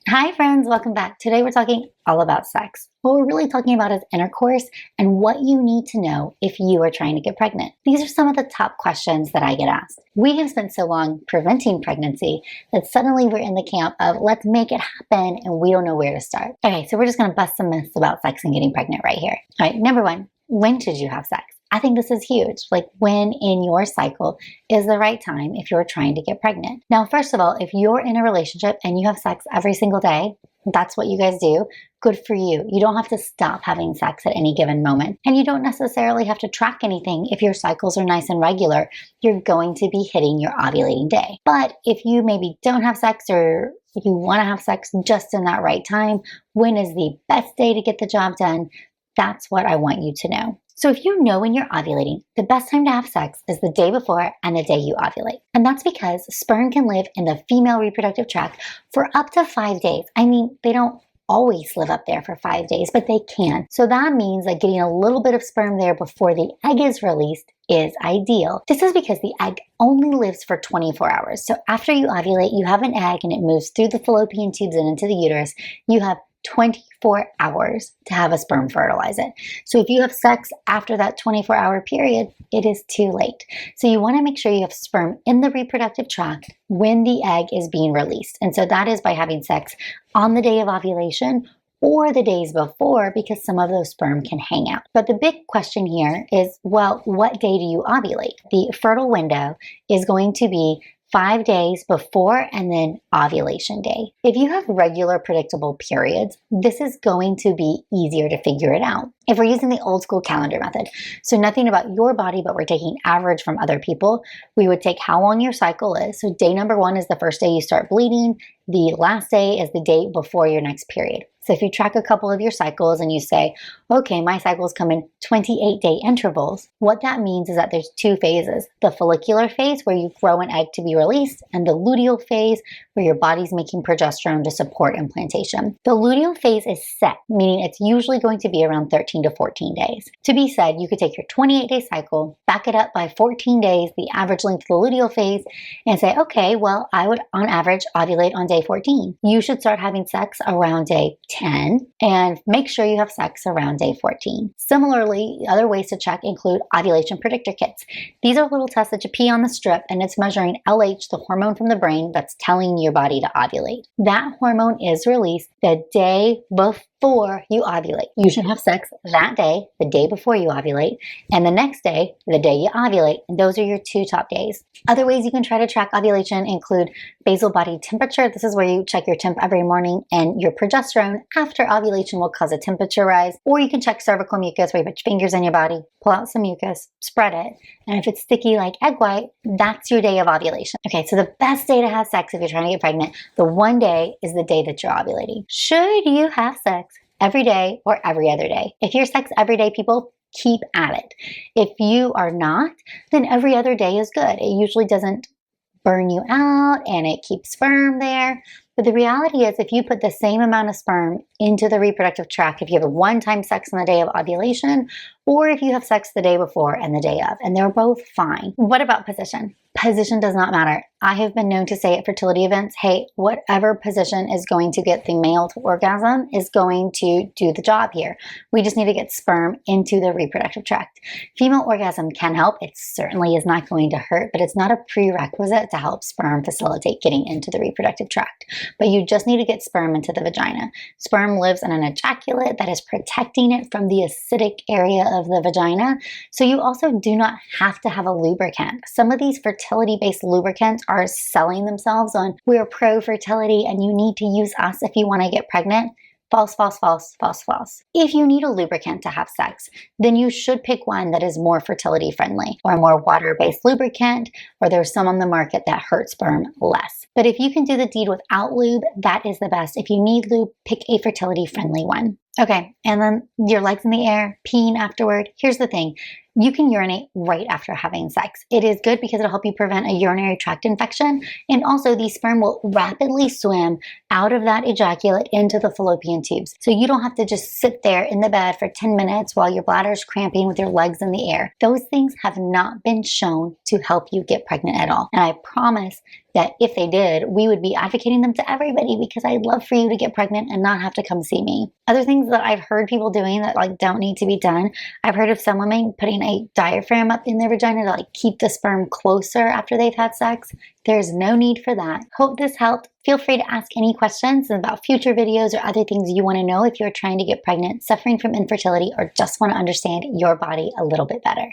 Hi friends, welcome back. Today we're talking all about sex. What we're really talking about is intercourse and what you need to know if you are trying to get pregnant. These are some of the top questions that I get asked. We have spent so long preventing pregnancy that suddenly we're in the camp of let's make it happen and we don't know where to start. Okay, so we're just gonna bust some myths about sex and getting pregnant right here. All right, number one, when should you have sex? I think this is huge. Like, when in your cycle is the right time if you're trying to get pregnant? Now, first of all, if you're in a relationship and you have sex every single day, that's what you guys do, good for you. You don't have to stop having sex at any given moment. And you don't necessarily have to track anything. If your cycles are nice and regular, you're going to be hitting your ovulating day. But if you maybe don't have sex, or if you want to have sex just in that right time, when is the best day to get the job done? That's what I want you to know. So if you know when you're ovulating, the best time to have sex is the day before and the day you ovulate. And that's because sperm can live in the female reproductive tract for up to 5 days. I mean, they don't always live up there for 5 days, but they can. So that means that getting a little bit of sperm there before the egg is released is ideal. This is because the egg only lives for 24 hours. So after you ovulate, you have an egg and it moves through the fallopian tubes and into the uterus. You have 24 hours to have a sperm fertilize it. So if you have sex after that 24-hour period, it is too late. So you want to make sure you have sperm in the reproductive tract when the egg is being released. And so that is by having sex on the day of ovulation or the days before, because some of those sperm can hang out. But the big question here is, well, what day do you ovulate? The fertile window is going to be 5 days before and then ovulation day. If you have regular predictable periods, this is going to be easier to figure it out. If we're using the old school calendar method, so nothing about your body, but we're taking average from other people, we would take how long your cycle is. So day number 1 is the first day you start bleeding. The last day is the day before your next period. So if you track a couple of your cycles and you say, okay, my cycles come in 28-day intervals, what that means is that there's 2 phases. The follicular phase, where you grow an egg to be released, and the luteal phase, where your body's making progesterone to support implantation. The luteal phase is set, meaning it's usually going to be around 13 to 14 days. To be said, you could take your 28-day cycle, back it up by 14 days, the average length of the luteal phase, and say, okay, well, I would on average ovulate on day 14. You should start having sex around day 10 and make sure you have sex around day 14. Similarly, other ways to check include ovulation predictor kits. These are little tests that you pee on the strip, and it's measuring LH, the hormone from the brain that's telling your body to ovulate. That hormone is released the day before you ovulate. You should have sex that day, the day before you ovulate, and the next day, the day you ovulate. And those are your 2 top days. Other ways you can try to track ovulation include basal body temperature. This is where you check your temp every morning, and your progesterone after ovulation will cause a temperature rise. Or you can check cervical mucus, where you put your fingers in your body, pull out some mucus, spread it, and if it's sticky like egg white, that's your day of ovulation. Okay, so the best day to have sex if you're trying to get pregnant, the one day is the day that you're ovulating. Should you have sex every day or every other day? If you're sex every day, people, keep at it. If you are not, then every other day is good. It usually doesn't burn you out and it keeps sperm there. But the reality is, if you put the same amount of sperm into the reproductive tract, if you have a one-time sex on the day of ovulation, or if you have sex the day before and the day of, and they're both fine. What about position? Position does not matter. I have been known to say at fertility events, hey, whatever position is going to get the male to orgasm is going to do the job here. We just need to get sperm into the reproductive tract. Female orgasm can help. It certainly is not going to hurt, but it's not a prerequisite to help sperm facilitate getting into the reproductive tract. But you just need to get sperm into the vagina. Sperm lives in an ejaculate that is protecting it from the acidic area of the vagina. So you also do not have to have a lubricant. Some of these fertility-based lubricants are selling themselves on, we're pro-fertility and you need to use us if you want to get pregnant. False, false, false, false, false. If you need a lubricant to have sex, then you should pick one that is more fertility friendly, or a more water-based lubricant, or there's some on the market that hurt sperm less. But if you can do the deed without lube, that is the best. If you need lube, pick a fertility friendly one. Okay, and then your legs in the air, peeing afterward. Here's the thing. You can urinate right after having sex. It is good because it'll help you prevent a urinary tract infection. And also the sperm will rapidly swim out of that ejaculate into the fallopian tubes. So you don't have to just sit there in the bed for 10 minutes while your bladder's cramping with your legs in the air. Those things have not been shown to help you get pregnant at all. And I promise that if they did, we would be advocating them to everybody because I'd love for you to get pregnant and not have to come see me. Other things that I've heard people doing that like don't need to be done. I've heard of some women putting a diaphragm up in their vagina to like keep the sperm closer after they've had sex. There's no need for that. Hope this helped. Feel free to ask any questions about future videos or other things you want to know if you're trying to get pregnant, suffering from infertility, or just want to understand your body a little bit better.